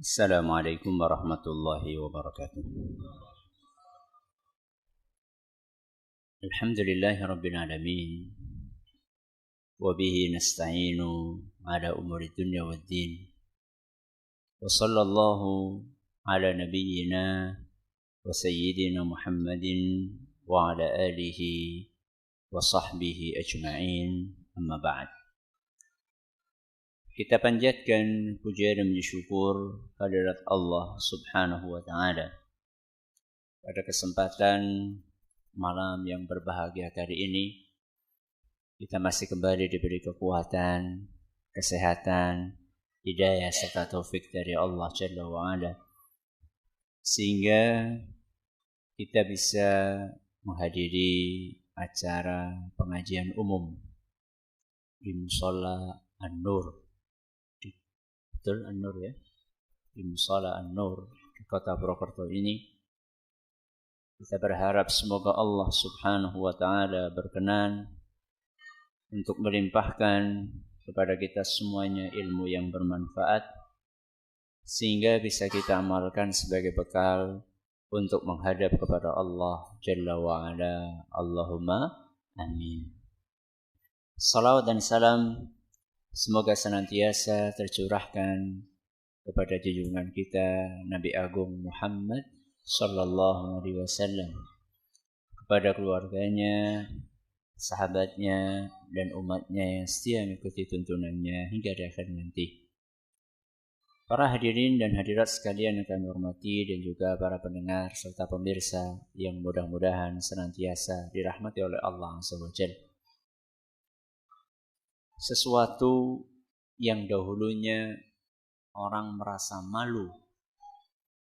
السلام عليكم ورحمة الله وبركاته. الحمد لله رب العالمين، وبه نستعين على أمور الدنيا والدين، وصلى الله على نبينا وسيدنا محمد وعلى آله وصحبه أجمعين. أما بعد, kita panjatkan puja dan syukur kehadirat Allah Subhanahu wa taala pada kesempatan malam yang berbahagia kali ini. Kita masih kembali diberi kekuatan, kesehatan, hidayah serta taufik dari Allah Jalla wa Ala, sehingga kita bisa menghadiri acara pengajian umum di Mushola An-Nur. Betul, An-Nur ya, di Mushola An-Nur di kota Purwokerto ini. Kita berharap semoga Allah Subhanahu wa taala berkenan untuk melimpahkan kepada kita semuanya ilmu yang bermanfaat, sehingga bisa kita amalkan sebagai bekal untuk menghadap kepada Allah Jalla wa Ala. Allahumma amin. Salawat dan salam semoga senantiasa tercurahkan kepada junjungan kita Nabi Agung Muhammad sallallahu alaihi wasallam, kepada keluarganya, sahabatnya, dan umatnya yang setia mengikuti tuntunannya hingga di akhir nanti. Para hadirin dan hadirat sekalian yang kami hormati, dan juga para pendengar serta pemirsa yang mudah-mudahan senantiasa dirahmati oleh Allah Azza wa Jalla. Sesuatu yang dahulunya orang merasa malu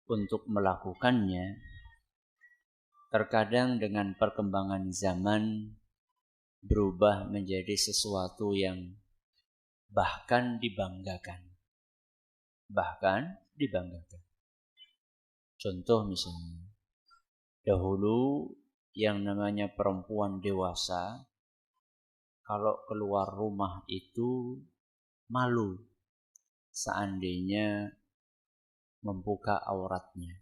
untuk melakukannya, terkadang dengan perkembangan zaman berubah menjadi sesuatu yang bahkan dibanggakan. Contoh misalnya, dahulu yang namanya perempuan dewasa kalau keluar rumah itu malu seandainya membuka auratnya.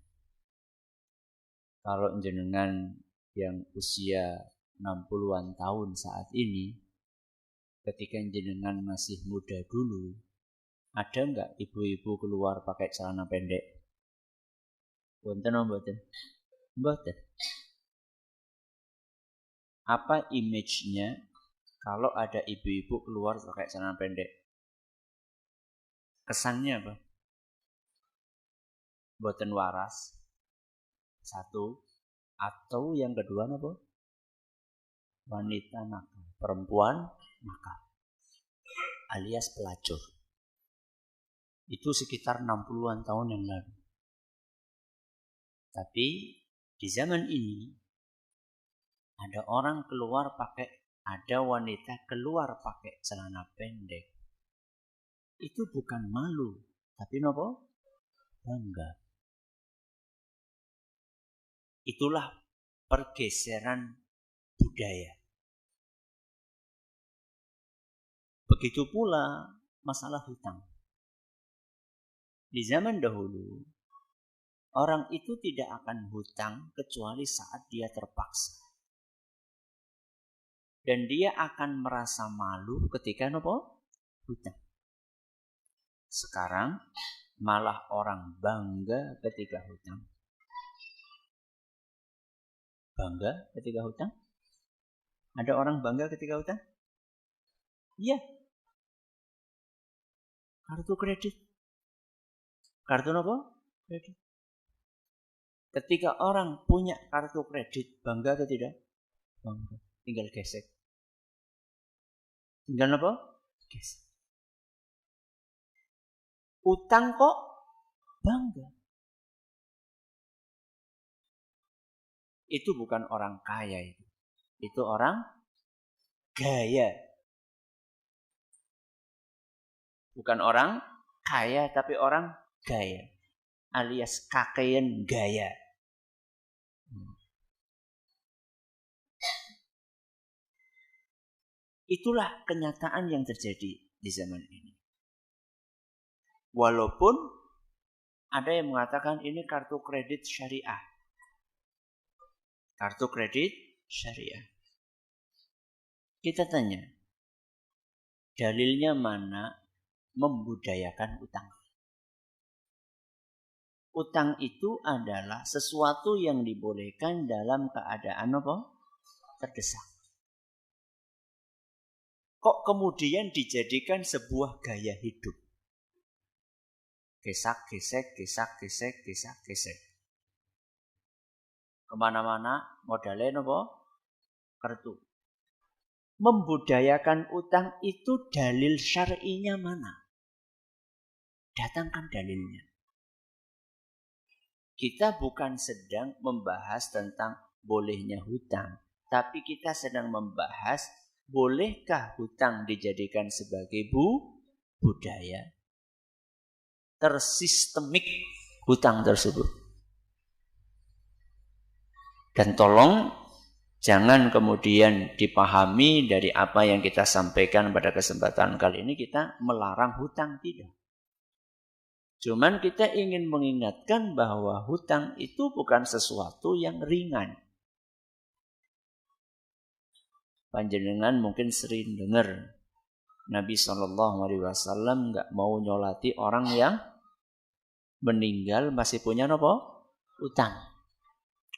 Kalau jenengan yang usia 60-an tahun saat ini, ketika jenengan masih muda dulu, ada enggak ibu-ibu keluar pakai celana pendek? Boten apa boten? Boten. Apa image-nya kalau ada ibu-ibu keluar pakai celana pendek? Kesannya apa? Boten waras. Satu. Atau yang kedua apa? Wanita nakal, perempuan nakal, alias pelacur. Itu sekitar 60-an tahun yang lalu. Tapi di zaman ini ada wanita keluar pakai celana pendek. Itu bukan malu, tapi apa? Bangga. Itulah pergeseran budaya. Begitu pula masalah hutang. Di zaman dahulu, orang itu tidak akan hutang kecuali saat dia terpaksa. Dan dia akan merasa malu ketika hutang. Sekarang malah orang bangga ketika hutang. Bangga ketika hutang? Ada orang bangga ketika hutang? Iya. Kartu kredit. Kartu apa? Kredit. Ketika orang punya kartu kredit, bangga atau tidak? Bangga. Tinggal gesek. Tinggal apa? Gesek. Utang kok bangga. Itu bukan orang kaya itu. Itu orang gaya. Bukan orang kaya tapi orang gaya. Alias kakean gaya. Itulah kenyataan yang terjadi di zaman ini. Walaupun Ada yang mengatakan ini kartu kredit syariah. Kartu kredit syariah. Kita tanya, dalilnya mana membudayakan utang? Utang itu adalah sesuatu yang dibolehkan dalam keadaan apa? Terdesak. Kok kemudian dijadikan sebuah gaya hidup? Gesak, gesek, gesak, gesek, gesak, gesek. Kemana-mana modalnya apa? Kartu. Membudayakan utang itu dalil syar'inya mana? Datangkan dalilnya. Kita bukan sedang membahas tentang bolehnya hutang, tapi kita sedang membahas bolehkah hutang dijadikan sebagai budaya. Tersistemik hutang tersebut. Dan tolong jangan kemudian dipahami dari apa yang kita sampaikan pada kesempatan kali ini kita melarang hutang, tidak. Cuman kita ingin mengingatkan bahwa hutang itu bukan sesuatu yang ringan. Panjenengan mungkin sering dengar Nabi SAW nggak mau nyolati orang yang meninggal masih punya apa? Utang.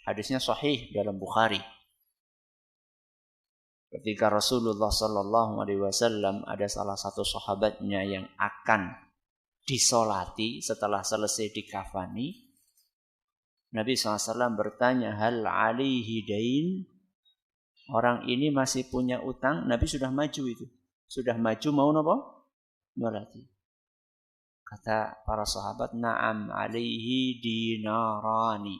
Hadisnya sahih dalam Bukhari. Ketika Rasulullah SAW ada salah satu sahabatnya yang akan disolati setelah selesai dikafani, Nabi SAW bertanya, hal alaihi dain? Orang ini masih punya utang? Nabi sudah maju itu. Sudah maju mau apa? Nyolati. Kata para sahabat, na'am alaihi dinarani.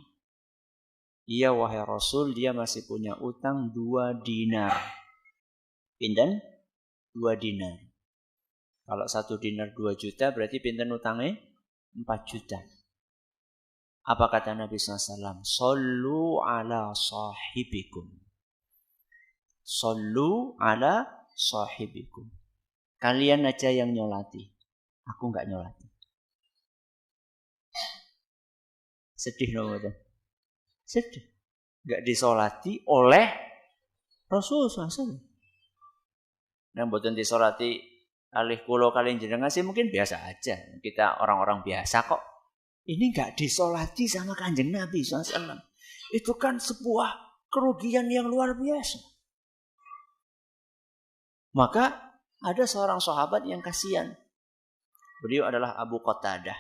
Iya wahai Rasul, dia masih punya utang 2 dinar. Pinten? 2 dinar. Kalau 1 dinar 2 juta berarti pinten utangnya? 4 juta. Apa kata Nabi SAW? Sallu ala sahibikum. Sallu ala sahibikum. Kalian aja yang nyolati. Aku enggak nyolati. Sedih dong. Sedih. Enggak disolati oleh Rasulullah SAW. Yang mboten disolati alih kulo kalian jenengan sih mungkin biasa aja. Kita orang-orang biasa kok. Ini enggak disolati sama Kanjeng Nabi SAW. Itu kan sebuah kerugian yang luar biasa. Maka ada seorang sahabat yang kasihan. Beliau adalah Abu Qatadah.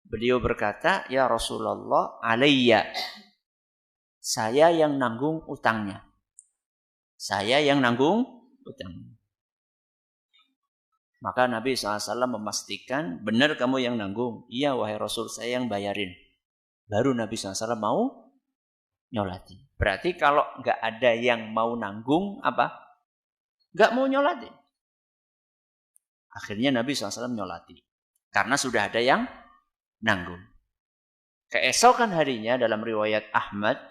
Beliau berkata, ya Rasulullah, alayya. Saya yang nanggung utangnya. Saya yang nanggung utangnya. Maka Nabi SAW memastikan, benar kamu yang nanggung. Iya wahai Rasul, saya yang bayarin. Baru Nabi SAW mau nyolati. Berarti kalau nggak ada yang mau nanggung, apa? Nggak mau nyolati. Akhirnya Nabi SAW nyolati. Karena sudah ada yang nanggung. Keesokan harinya dalam riwayat Ahmad,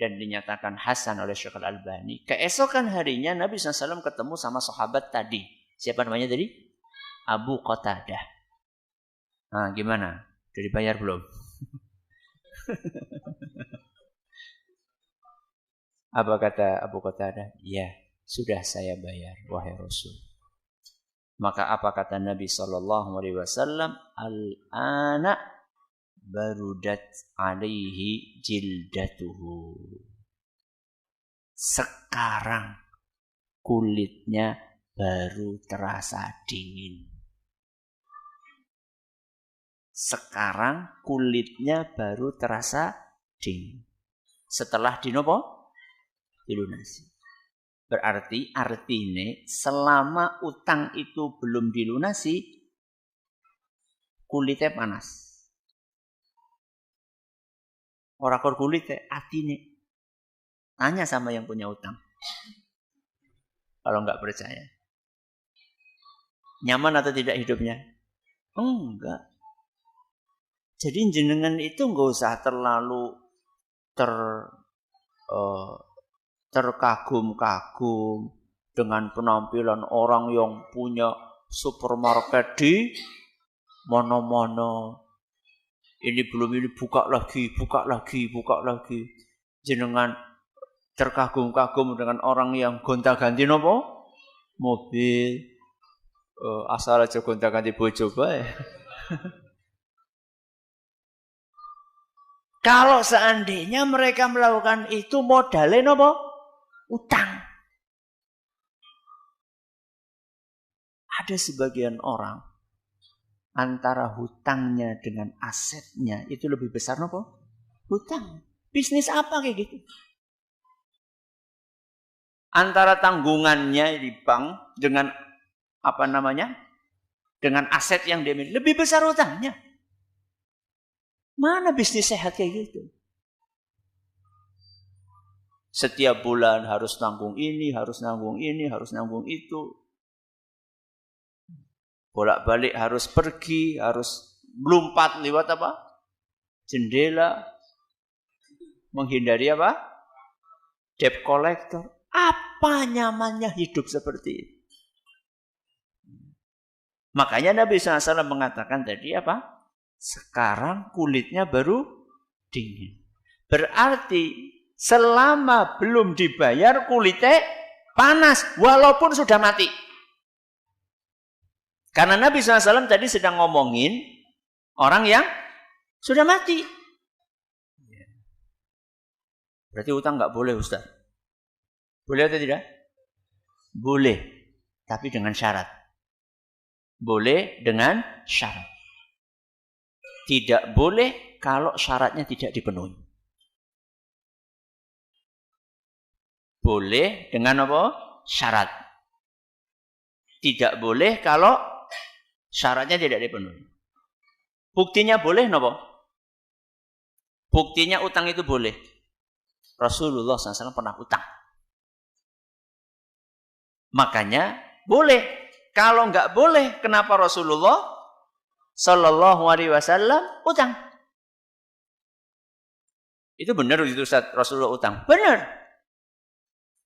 dan dinyatakan Hasan oleh Syekh Al-Albani. Keesokan harinya Nabi SAW ketemu sama sahabat tadi. Siapa namanya tadi? Abu Qatadah. Nah, gimana? Sudah dibayar belum? Apa kata Abu Qatadah? Ya, sudah saya bayar, wahai Rasul. Maka apa kata Nabi SAW? Al-ana barudat alaihi jildatuhu. Sekarang kulitnya baru terasa dingin. Sekarang kulitnya baru terasa dingin. Setelah dinopo? Dilunasi. Berarti artinya selama utang itu belum dilunasi, kulitnya panas. Orang kulitnya atine. Tanya sama yang punya utang. Kalau enggak percaya. Nyaman atau tidak hidupnya? Enggak. Jadi jenengan itu enggak usah terlalu terkagum-kagum dengan penampilan orang yang punya supermarket di mana-mana, Ini belum ini buka lagi. Jenengan terkagum-kagum dengan orang yang gonta-ganti nopo? Mobil. Asal aja gonta-ganti bojo bae. Kalau seandainya mereka melakukan itu modalnya nopo? Utang. Ada sebagian orang antara hutangnya dengan asetnya itu lebih besar nopo? Hutang. Bisnis apa kayak gitu? Antara tanggungannya di bank dengan apa namanya? Dengan aset yang dia miliki lebih besar hutangnya. Mana bisnis sehat kayak gitu? Setiap bulan harus nanggung ini, harus nanggung itu. Bolak-balik harus pergi, harus melompat lewat apa? Jendela. Menghindari apa? Debt collector. Apa nyamannya hidup seperti itu? Makanya Nabi SAW mengatakan tadi apa? Sekarang kulitnya baru dingin. Berarti selama belum dibayar kulitnya panas. Walaupun sudah mati. Karena Nabi SAW tadi sedang ngomongin orang yang sudah mati. Berarti utang nggak boleh, Ustaz. Boleh atau tidak? Boleh, tapi dengan syarat. Boleh dengan syarat. Tidak boleh kalau syaratnya tidak dipenuhi. Boleh dengan apa? Syarat. Tidak boleh kalau syaratnya tidak dipenuhi. Buktinya boleh nopo? Buktinya utang itu boleh. Rasulullah SAW pernah utang. Makanya boleh. Kalau nggak boleh, kenapa Rasulullah Sallallahu Alaihi Wasallam utang? Itu benar itu Ustaz, Rasulullah utang. Benar.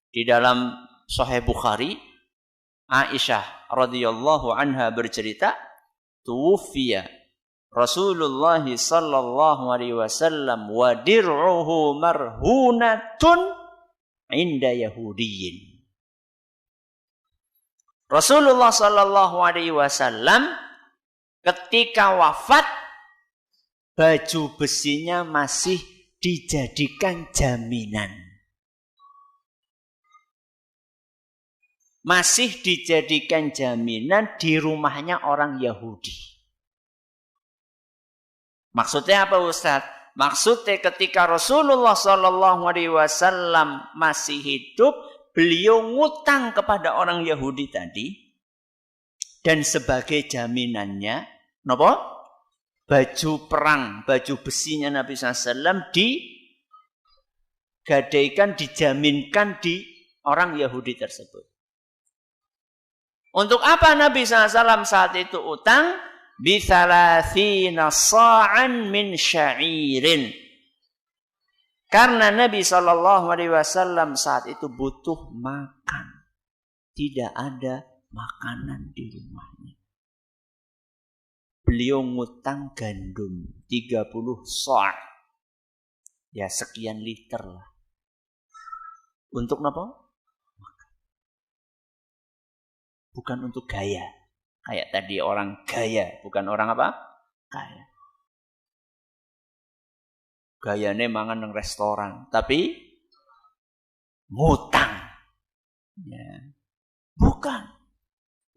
Di dalam Sahih Bukhari, Aisyah radhiyallahu anha bercerita, tuwfiya Rasulullah sallallahu alaihi wasallam wa dir'uhu marhunatun inda Yahudiyyin. Rasulullah sallallahu alaihi wasallam ketika wafat baju besinya masih dijadikan jaminan. Masih dijadikan jaminan di rumahnya orang Yahudi. Maksudnya apa Ustaz? Maksudnya ketika Rasulullah SAW masih hidup, beliau ngutang kepada orang Yahudi tadi. Dan sebagai jaminannya, apa? Baju perang, baju besinya Nabi SAW digadaikan, dijaminkan di orang Yahudi tersebut. Untuk apa Nabi SAW saat itu utang? Bithalathina sa'an min sya'irin. Karena Nabi SAW saat itu butuh makan. Tidak ada makanan di rumahnya. Beliau ngutang gandum 30 sa'. Ya sekian liter lah. Untuk apa? Bukan untuk gaya. Kayak tadi orang gaya. Bukan orang apa? Kaya. Gayanya mangan nang restoran. Tapi ngutang. Ya. Bukan.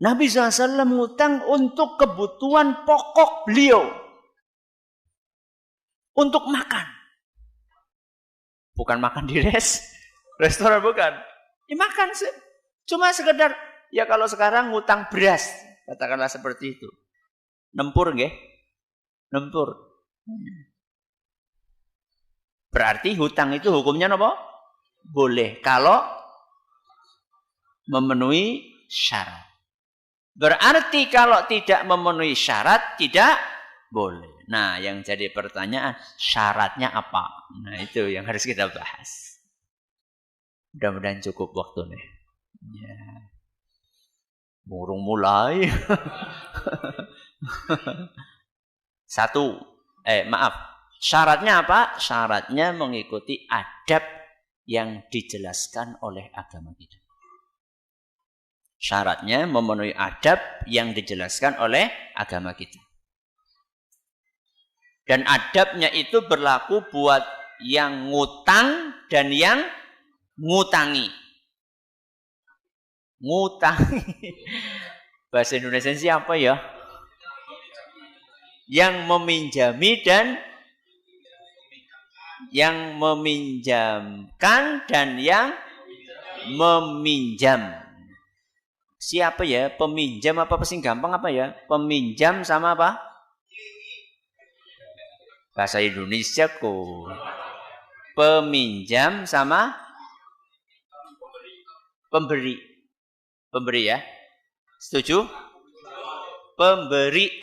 Nabi SAW ngutang untuk kebutuhan pokok beliau. Untuk makan. Bukan makan di restoran, bukan. Ya makan. Cuma sekedar. Ya kalau sekarang ngutang beras, katakanlah seperti itu. Nempur nggih? Nempur. Berarti hutang itu hukumnya apa? Boleh kalau memenuhi syarat. Berarti kalau tidak memenuhi syarat tidak boleh. Nah, yang jadi pertanyaan, syaratnya apa? Nah, itu yang harus kita bahas. Mudah-mudahan cukup waktu nih. Ya. Burung mulai. Satu, Syaratnya apa? Syaratnya mengikuti adab yang dijelaskan oleh agama kita. Syaratnya memenuhi adab yang dijelaskan oleh agama kita. Dan adabnya itu berlaku buat yang ngutang dan yang ngutangi. Ngutangi. Bahasa Indonesia siapa ya? Yang meminjami dan yang meminjamkan dan yang meminjam. Siapa ya? Peminjam apa paling gampang apa ya? Peminjam sama apa? Bahasa Indonesia kok. Peminjam sama pemberi. Pemberi ya? Setuju? Pemberi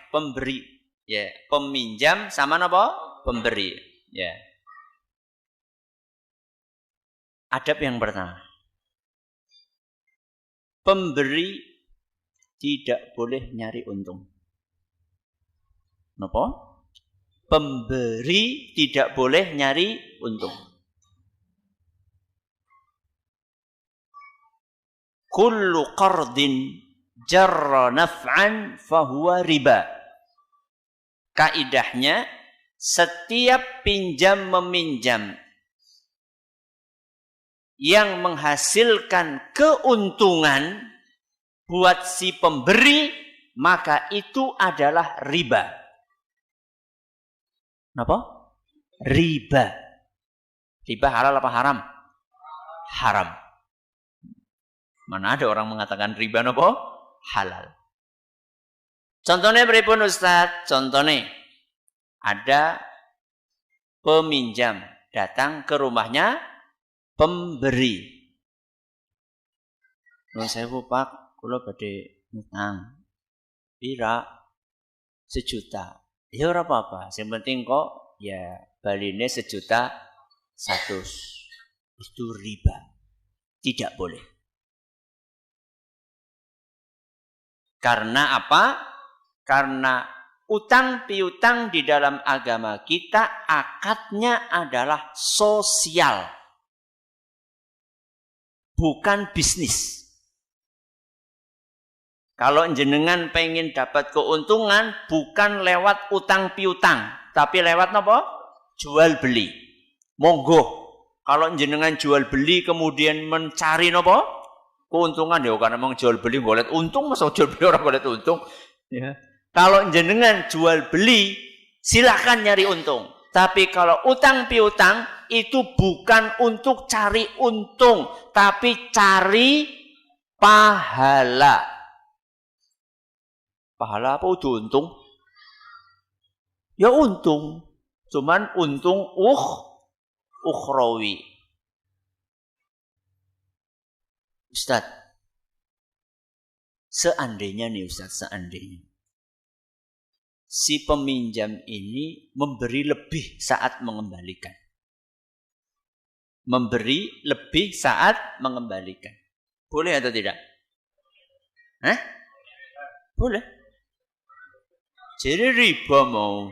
pemberi. Ya, peminjam sama apa? Pemberi. Ya. Adab yang pertama. Pemberi tidak boleh nyari untung. Napa? Pemberi tidak boleh nyari untung. Kullu qardin jarra naf'an fahuwa riba. Kaidahnya, setiap pinjam meminjam yang menghasilkan keuntungan buat si pemberi, maka itu adalah riba. Kenapa? Riba. Riba halal apa haram? Haram. Mana ada orang mengatakan riba apa? Halal. Contohnya beripun Ustaz? Contohnya ada peminjam datang ke rumahnya pemberi. Nuwun sewu Pak, kula badhe ngutang. Pira? 1 juta. Ya ora apa-apa, yang penting kok ya baline 1.100.000. Itu riba. Tidak boleh. Karena apa? Karena utang piutang di dalam agama kita akadnya adalah sosial. Bukan bisnis. Kalau jenengan pengen dapat keuntungan bukan lewat utang piutang, tapi lewat apa? Jual beli. Monggo. Kalau jenengan jual beli kemudian mencari apa? Keuntungan ya karena memang jual beli golek untung, masa jual beli orang golek untung. Ya. Kalau jenengan jual beli silakan nyari untung. Tapi kalau utang piutang itu bukan untuk cari untung, tapi cari pahala. Pahala apa udah untung? Ya untung. Cuman untung ukhrawi. Ustaz, seandainya nih Ustaz, seandainya si peminjam ini memberi lebih saat mengembalikan. Memberi lebih saat mengembalikan. Boleh atau tidak? Hah? Boleh. Jadi riba mau.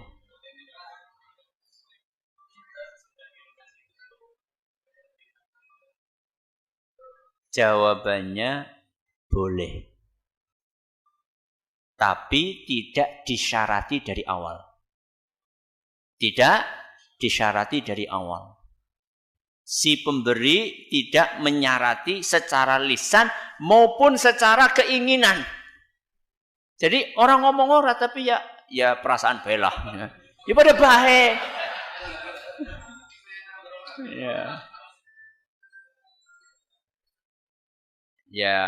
Jawabannya boleh. Tapi tidak disyarati dari awal. Tidak disyarati dari awal. Si pemberi tidak menyarati secara lisan maupun secara keinginan. Jadi orang ngomong ora tapi ya perasaan belah. Ya pada baik. Ya. Ya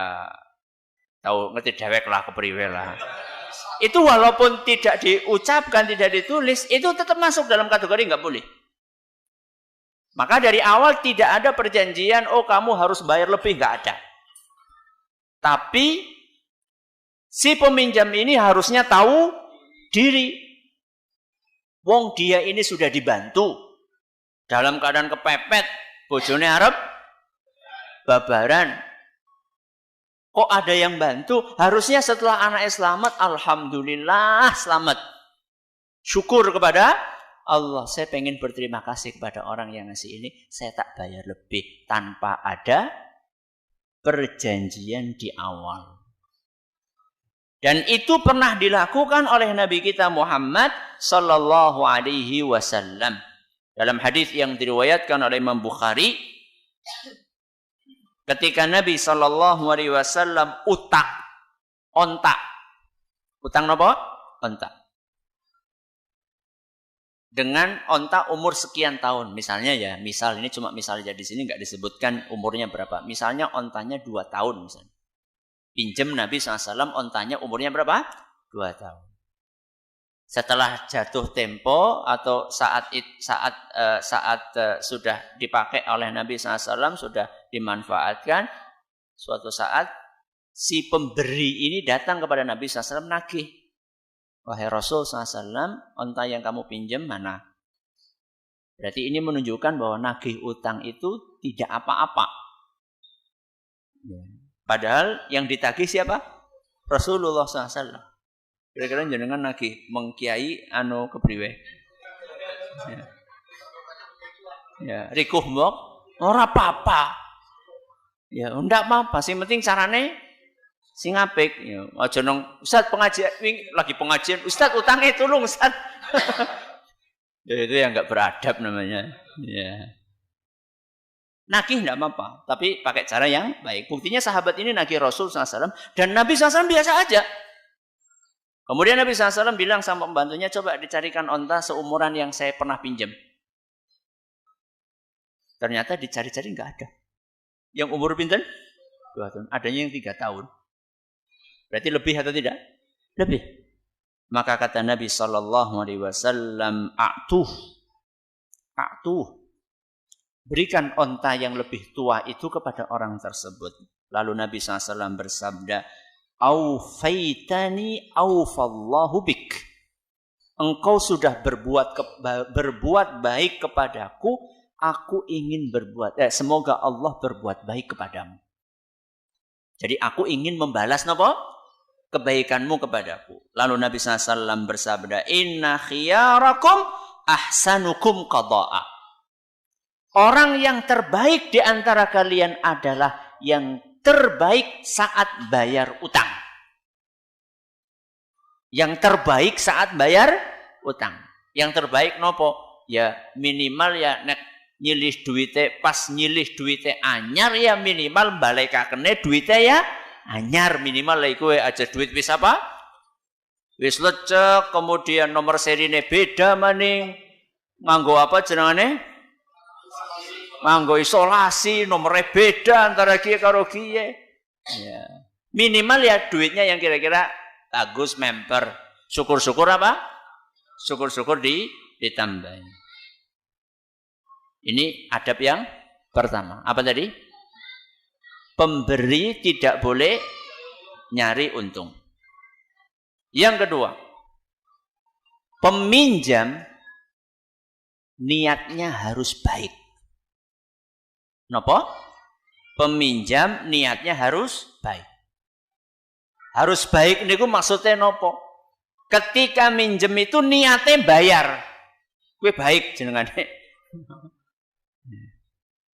tahu ngerti dewek lah kepriwe lah. Itu walaupun tidak diucapkan, tidak ditulis, itu tetap masuk dalam kategori nggak boleh. Maka dari awal tidak ada perjanjian, oh kamu harus bayar lebih, nggak ada. Tapi si peminjam ini harusnya tahu diri. Wong dia ini sudah dibantu. Dalam keadaan kepepet, bojone arep babaran. Kok ada yang bantu? Harusnya setelah anaknya selamat, alhamdulillah selamat. syukur kepada Allah. Saya pengen berterima kasih kepada orang yang ngasih ini. Saya tak bayar lebih tanpa ada perjanjian di awal. Dan itu pernah dilakukan oleh Nabi kita Muhammad sallallahu alaihi wasallam. Dalam hadis yang diriwayatkan oleh Imam Bukhari, ketika Nabi sallallahu alaihi wasallam utang onta. Utang apa? Onta. Dengan onta umur sekian tahun. Misalnya ya, misal ini cuma misal aja, di sini enggak disebutkan umurnya berapa. Misalnya ontanya 2 tahun misalnya. Pinjam Nabi SAW ontanya umurnya berapa? 2 tahun. Setelah jatuh tempo atau saat sudah dipakai oleh Nabi SAW, sudah dimanfaatkan, suatu saat si pemberi ini datang kepada Nabi SAW nagih. Wahai Rasul SAW, onta yang kamu pinjam mana? Berarti ini menunjukkan bahwa nagih utang itu tidak apa-apa. Ya. Padahal yang ditagih siapa? Rasulullah SAW. Kira-kira jenengan nagih mengkiai kepriwe. Ya, rikuh mbok ora apa-apa. Ya, ndak apa-apa, sing penting carane sing apik. Ya, aja nang Ustaz pengajian lagi pengajian, Ustaz utangnya tolong Ustaz. Ya, itu yang enggak beradab namanya. Ya. Nagih tidak apa-apa, tapi pakai cara yang baik. Buktinya sahabat ini nagih Rasul SAW, dan Nabi SAW biasa aja. Kemudian Nabi SAW bilang sama pembantunya, coba dicarikan onta seumuran yang saya pernah pinjam. Ternyata dicari-cari nggak ada. Yang umur pinten? 2 tahun. Adanya yang 3 tahun. Berarti lebih atau tidak? Lebih. Maka kata Nabi SAW, a'tuh. Berikan onta yang lebih tua itu kepada orang tersebut. Lalu Nabi SAW bersabda, Aufaitani aufallahu bik. Engkau sudah berbuat baik kepadaku, aku ingin semoga Allah berbuat baik kepadamu. Jadi aku ingin membalas kebaikanmu kepadaku. Lalu Nabi SAW bersabda, Inna khiyarakum ahsanukum qada'a. Orang yang terbaik di antara kalian adalah yang terbaik saat bayar utang. Yang terbaik saat bayar utang. Yang terbaik nopo? Ya minimal ya nek nyilih duite pas nyilih duite anyar ya minimal balekakene duite ya anyar minimal lah iku aja duit wis apa? Wis lecek, kemudian nomor serine beda maning. Nganggo apa jenengane? Nganggo isolasi, nomornya beda antara kiye karo kiye. Ya. Minimal ya duitnya yang kira-kira bagus member. Syukur-syukur apa? Syukur-syukur ditambahin. Ini adab yang pertama. Apa tadi? Pemberi tidak boleh nyari untung. Yang kedua, peminjam niatnya harus baik. Napa? Peminjam niatnya harus baik. Harus baik niku maksudnya napa? Ketika minjem itu niatnya bayar. Kuwi baik jenengane.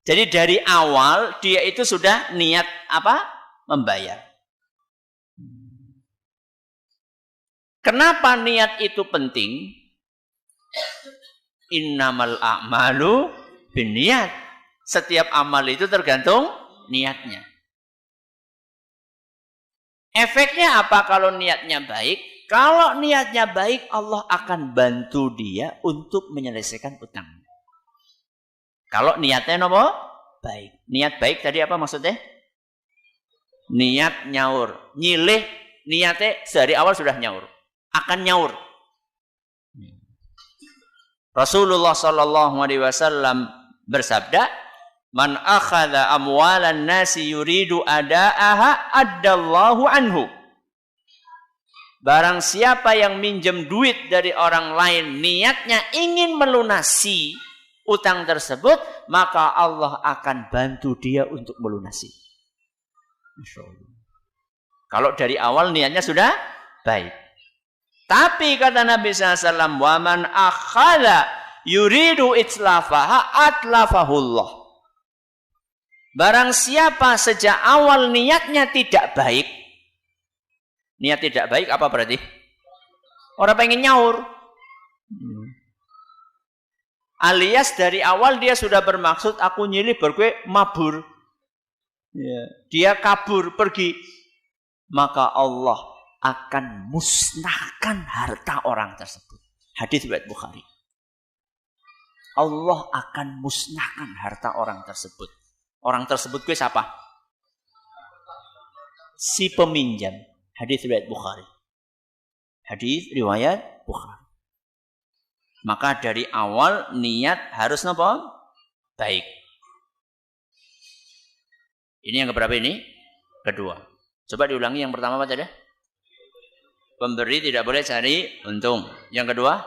Jadi dari awal dia itu sudah niat apa? Membayar. Kenapa niat itu penting? Innamal a'malu binniyat. Setiap amal itu tergantung niatnya. Efeknya apa kalau niatnya baik? Kalau niatnya baik, Allah akan bantu dia untuk menyelesaikan utang. Kalau niatnya apa? Baik. Niat baik tadi apa maksudnya? Niat nyaur. Nyilih niatnya dari awal sudah nyaur. Akan nyaur. Rasulullah SAW bersabda, Man akhadha amwalan nasi yuridu ada'aha addallahu anhu. Barang siapa yang minjem duit dari orang lain, niatnya ingin melunasi utang tersebut, maka Allah akan bantu dia untuk melunasi. Masya Allah. Kalau dari awal niatnya sudah baik. Tapi kata Nabi SAW, wa man akhadha yuridu itlafaha atlafahullah. Barang siapa sejak awal niatnya tidak baik. Niat tidak baik apa berarti? Orang pengen nyaur. Alias dari awal dia sudah bermaksud aku nyilih berkue mabur. Dia kabur pergi. Maka Allah akan musnahkan harta orang tersebut. Hadis riwayat Bukhari. Allah akan musnahkan harta orang tersebut. Orang tersebut gue siapa? Si peminjam. Hadis riwayat Bukhari. Hadis riwayat Bukhari. Maka dari awal niat harus apa? Baik. Ini yang keberapa ini? Kedua. Coba diulangi yang pertama apa tadi? Pemberi tidak boleh cari untung. Yang kedua,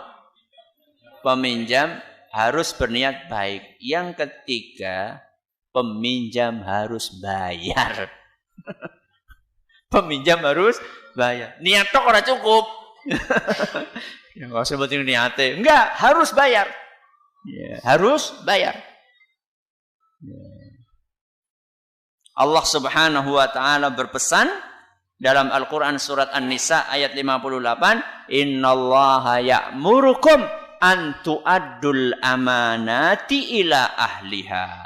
peminjam harus berniat baik. Yang ketiga, peminjam harus bayar. Peminjam harus bayar. Niat tok ora cukup. Yang kau sebutin niate. Enggak, harus bayar. Harus bayar. Allah Subhanahu wa taala berpesan dalam Al-Qur'an surat An-Nisa ayat 58, "Innallaha ya'murukum an tu'addul amanati ila ahliha."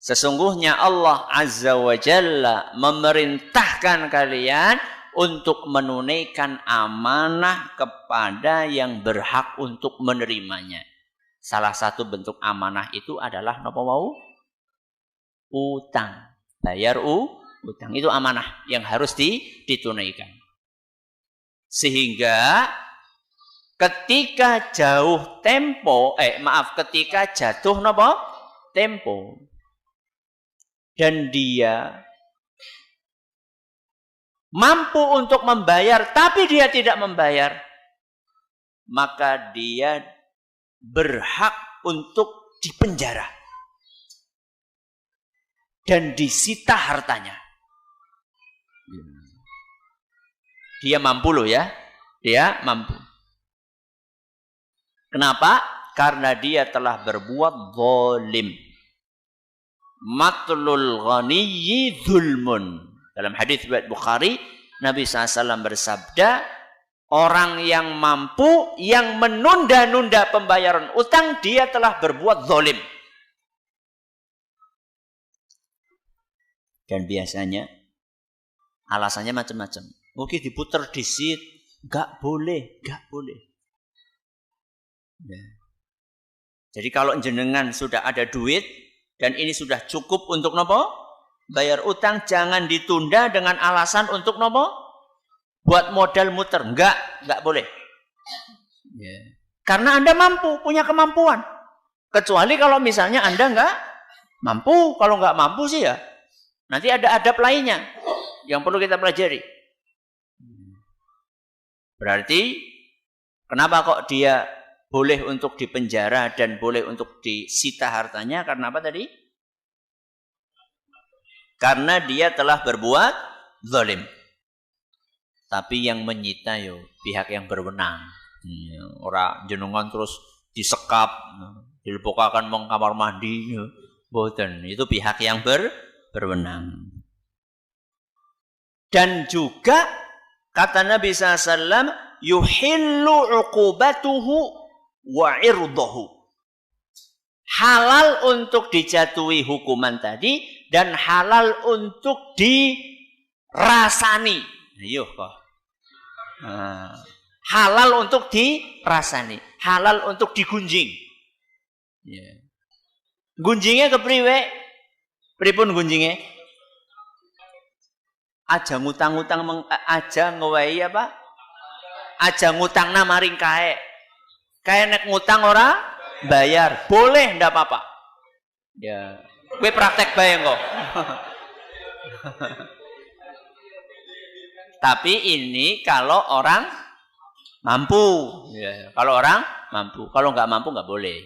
Sesungguhnya Allah Azza wa Jalla memerintahkan kalian untuk menunaikan amanah kepada yang berhak untuk menerimanya. Salah satu bentuk amanah itu adalah napa wau? Utang. Bayar utang itu amanah yang harus ditunaikan. Sehingga ketika ketika jatuh napa? Tempo. Dan dia mampu untuk membayar, tapi dia tidak membayar, maka dia berhak untuk dipenjara dan disita hartanya. Dia mampu loh ya, dia mampu. Kenapa? Karena dia telah berbuat zalim. Matlul ghaniyyi dzulmun. Dalam hadis riwayat Bukhari, Nabi SAW bersabda, orang yang mampu, yang menunda-nunda pembayaran utang, dia telah berbuat zalim. Dan biasanya, alasannya macam-macam. Mungkin diputer disit, gak boleh. Ya. Jadi kalau jenengan sudah ada duit, dan ini sudah cukup untuk nopo? Bayar utang, jangan ditunda dengan alasan untuk nopo? Buat modal muter. Enggak boleh. Yeah. Karena Anda mampu, punya kemampuan. Kecuali kalau misalnya Anda enggak mampu. Kalau enggak mampu sih ya, nanti ada adab lainnya yang perlu kita pelajari. Berarti, kenapa kok dia boleh untuk dipenjara dan boleh untuk disita hartanya? Karena apa tadi? Karena dia telah berbuat zalim. Tapi yang menyita pihak yang berwenang. Orang jenengan terus disekap, dilebokakan mong kamar mandi, boten. Itu pihak yang berwenang. Dan juga kata Nabi SAW, yuhillu uqubatuhu wa irdahu. Halal untuk dijatuhi hukuman tadi dan halal untuk dirasani. Halal untuk dirasani, halal untuk digunjing. Gunjingnya kepriwe? Pripun gunjingnya? Aja ngutang-ngutang aja ngewahi apa? Aja ngutangna maring kae. Kae nek ngutang ora bayar, boleh ndak apa-apa. Ya, kowe praktek bae kok. Tapi ini kalau orang mampu. Ya, kalau orang mampu. Kalau nggak mampu nggak boleh.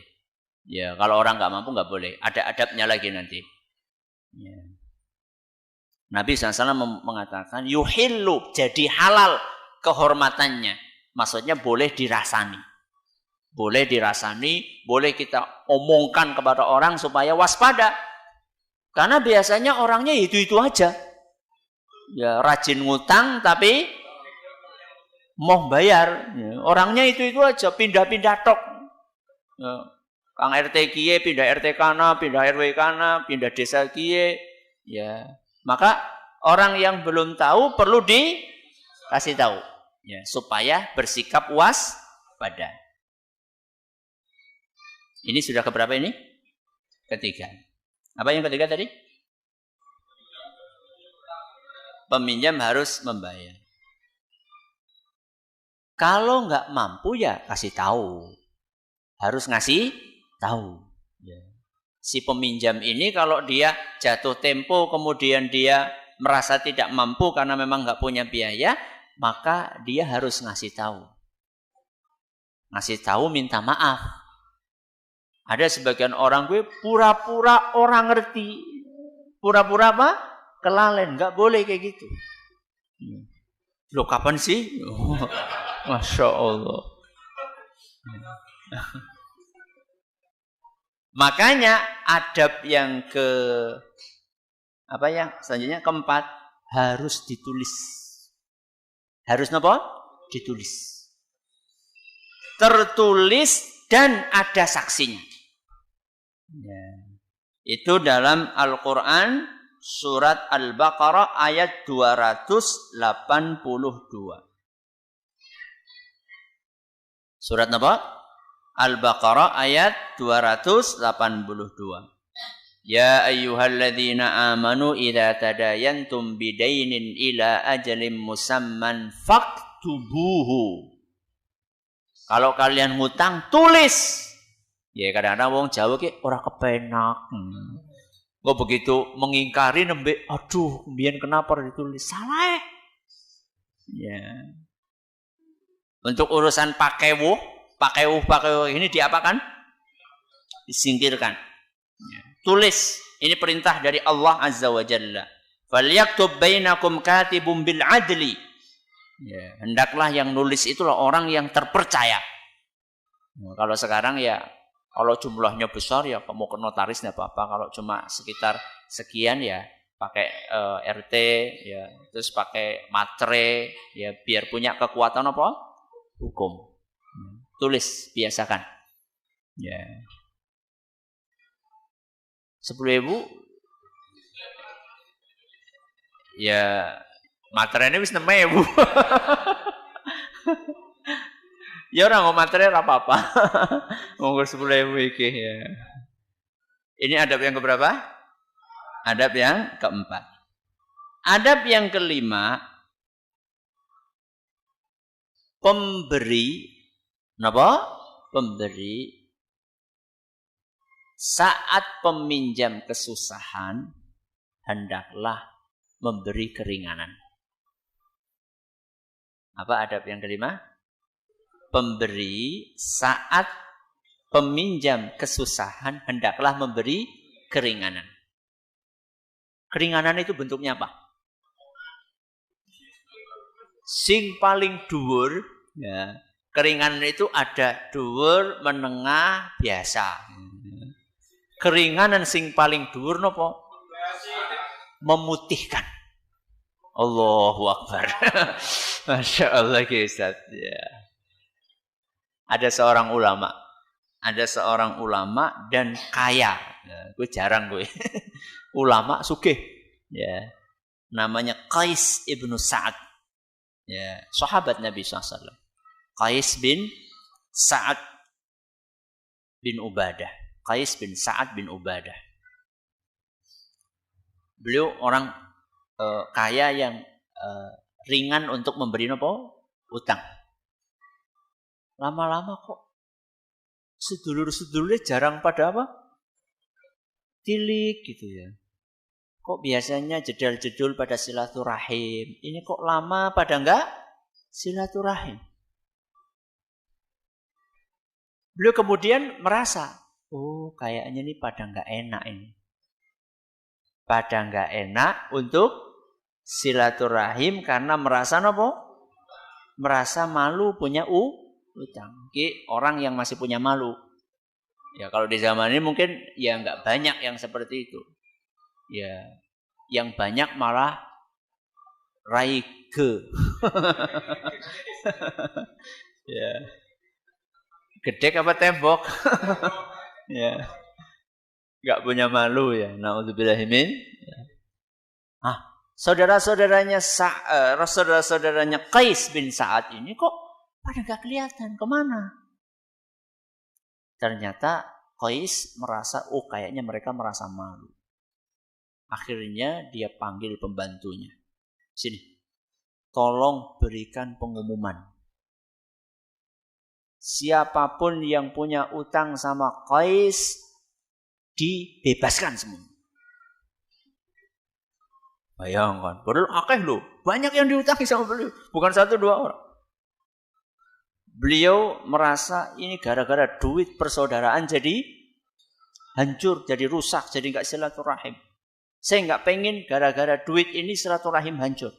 Ya, kalau orang nggak mampu nggak boleh. Ada adabnya lagi nanti. Ya. Nabi SAW mengatakan yuhillu, jadi halal kehormatannya. Maksudnya boleh dirasani. Boleh dirasani, boleh kita omongkan kepada orang supaya waspada. Karena biasanya orangnya itu-itu aja. Ya, rajin ngutang tapi mau bayar. Ya, orangnya itu-itu aja, pindah-pindah tok. Ya, Kang RT kiye pindah RT kana, pindah RW kana, pindah desa kiye. Ya, maka orang yang belum tahu perlu dikasih tahu, ya, supaya bersikap waspada. Ini sudah keberapa ini? Ketiga. Apa yang ketiga tadi? Peminjam harus membayar. Kalau nggak mampu ya kasih tahu. Harus ngasih tahu. Ya. Si peminjam ini kalau dia jatuh tempo kemudian dia merasa tidak mampu karena memang nggak punya biaya, maka dia harus ngasih tahu. Ngasih tahu, minta maaf. Ada sebagian orang gue pura-pura orang ngerti. Pura-pura apa? Kelalen. Nggak boleh kayak gitu. Loh kapan sih? Masya Allah. Makanya adab yang selanjutnya keempat harus ditulis. Harus apa? Ditulis. Tertulis dan ada saksinya. Ya. Itu dalam Al-Quran surat Al-Baqarah ayat 282. Surat apa? Al-Baqarah ayat 282. Ya ayyuhalladzina amanu idza tadayantum bidainin ila ajalin musamman faktubuhu. Kalau kalian ngutang tulis. Ya kadang-kadang wong Jawa ki ora kepenak. Kok begitu mengingkari nembe aduh mbiyen kenapa ditulis? Salah. Ya. Untuk urusan pakewuh ini diapakan? Disingkirkan. Ya. Tulis. Ini perintah dari Allah Azza wa Jalla. Falyaktub bainakum katibun bil adli. Ya. Hendaklah yang nulis itulah orang yang terpercaya. Ya, kalau sekarang ya, kalau jumlahnya besar ya kamu ke notaris tidak apa-apa. Kalau cuma sekitar sekian ya pakai RT, ya terus pakai matre, ya biar punya kekuatan apa? Hukum. Tulis, biasakan. Ya. 10.000 ya materinya wis 6.000. Ya orang ngomong materi apa-apa. Ngomong 10.000 iki ya. Ini adab yang keberapa? Adab yang keempat. Adab yang kelima, pemberi, napa? Pemberi saat peminjam kesusahan hendaklah memberi keringanan. Apa adab yang kelima? Pemberi saat peminjam kesusahan hendaklah memberi keringanan. Keringanan itu bentuknya apa? Sing paling dhuwur, ya. Keringanan itu ada dhuwur, menengah, biasa. Keringanan sing paling dhuwur napa? Memutihkan. Allahu Akbar. Masya Allah Ustaz. Ya. Ada seorang ulama dan kaya. Ya, gue jarang gue. Ulama sugih. Ya. Namanya Qais ibnu Sa'ad. Ya, sahabat Nabi SAW. Qais bin Sa'ad bin Ubadah. Qais bin Sa'ad bin Ubadah. Beliau orang kaya yang ringan untuk memberi utang. Lama-lama kok sedulur-sedulurnya jarang pada apa? Tilik gitu ya. Kok biasanya jedal-jedul pada silaturahim. Ini kok lama pada enggak silaturahim. Beliau kemudian merasa, oh kayaknya ini pada enggak enak ini. Pada enggak enak untuk silaturahim karena merasa apa? merasa malu punya utang. Orang yang masih punya malu. Ya kalau di zaman ini mungkin ya nggak banyak yang seperti itu. Ya, yang banyak malah raige. Ya. Gedek apa tembok? Ya. Nggak punya malu ya. Nauzubillahimin. Ya. Saudara-saudaranya Qais bin Sa'ad ini kok pada nggak kelihatan kemana? Ternyata Qais merasa, kayaknya mereka merasa malu. Akhirnya dia panggil pembantunya. Sini, tolong berikan pengumuman. Siapapun yang punya utang sama Qais, dibebaskan semua. Bayangkan, padahal akeh loh. Banyak yang diutangi sama beliau. Bukan 1-2 orang. Beliau merasa ini gara-gara duit persaudaraan jadi hancur, jadi rusak, jadi enggak silaturahim. Saya enggak pengen gara-gara duit ini silaturahim hancur.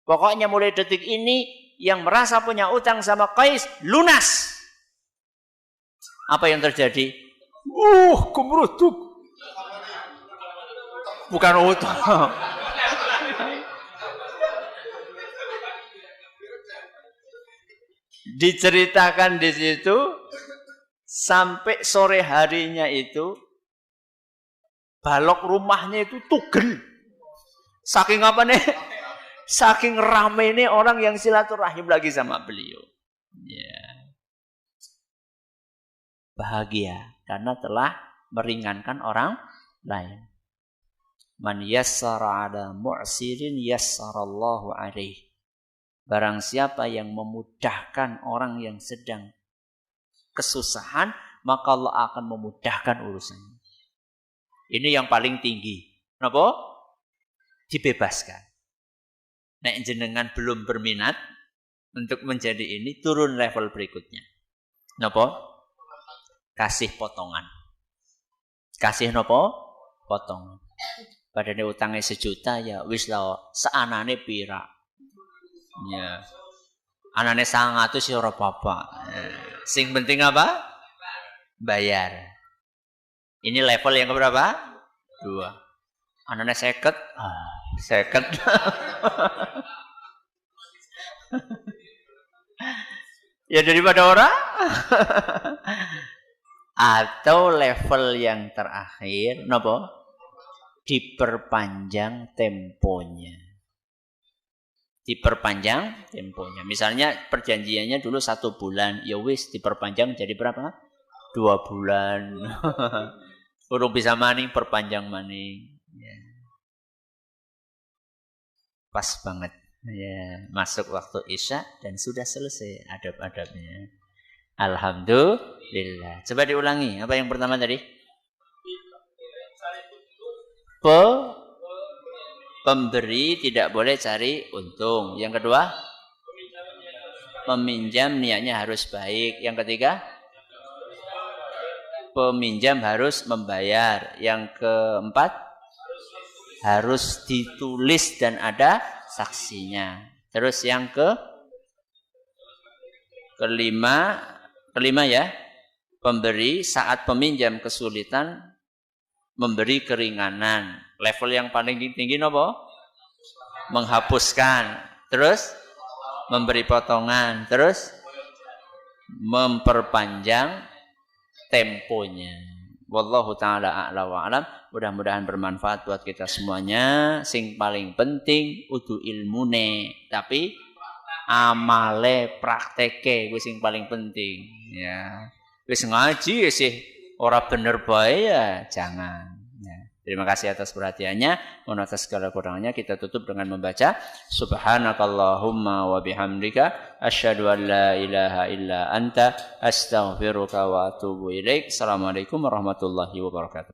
Pokoknya mulai detik ini yang merasa punya utang sama Qais lunas. Apa yang terjadi? Kumruduk. Bukan utang. Diceritakan di situ sampai sore harinya itu balok rumahnya itu tugel. Saking apa nih? Saking ramai nih orang yang silaturahim lagi sama beliau. Ya. Bahagia karena telah meringankan orang lain. Man yassara ala mu'sirin yassarallahu alaihi. Barang siapa yang memudahkan orang yang sedang kesusahan, maka Allah akan memudahkan urusannya. Ini yang paling tinggi. Kenapa? Dibebaskan. Nek jenengan belum berminat untuk menjadi ini, turun level berikutnya. Kenapa? Kasih potongan. Kasih napa? Potongan. Padahal utangnya 1 juta ya wis lah seanane pira. Ya. Anane 100 ya ora apa-apa. Sing penting apa? Bayar. Ini level yang keberapa? 2. Anane 50. 50. Ya daripada orang. Atau level yang terakhir napa? Diperpanjang temponya. Diperpanjang temponya. Misalnya perjanjiannya dulu 1 bulan, ya wis diperpanjang jadi berapa? 2 bulan. Urung bisa maning, perpanjang maning. Ya. Pas banget. Ya, masuk waktu Isya dan sudah selesai adab-adabnya. Alhamdulillah. Coba diulangi. Apa yang pertama tadi? Pemberi tidak boleh cari untung. Yang kedua, peminjam niatnya harus baik. Yang ketiga, peminjam harus membayar. Yang keempat, harus ditulis dan ada saksinya. Terus yang kelima ya, pemberi saat peminjam kesulitan memberi keringanan. Level yang paling tinggi apa? Menghapuskan. Terus memberi potongan. Terus memperpanjang temponya. Wallahu ta'ala a'la wa alam. Mudah-mudahan bermanfaat buat kita semuanya. Sing paling penting udu ilmune, tapi amale prakteke kuwi sing paling penting ya. Wis ngaji sih ora bener bae ya jangan. Terima kasih atas perhatiannya. Mohon atas segala kurangannya kita tutup dengan membaca Subhanakallahumma wa bihamdika asyhadu an la ilaha illa anta astaghfiruka wa atubu ilaik. Assalamualaikum warahmatullahi wabarakatuh.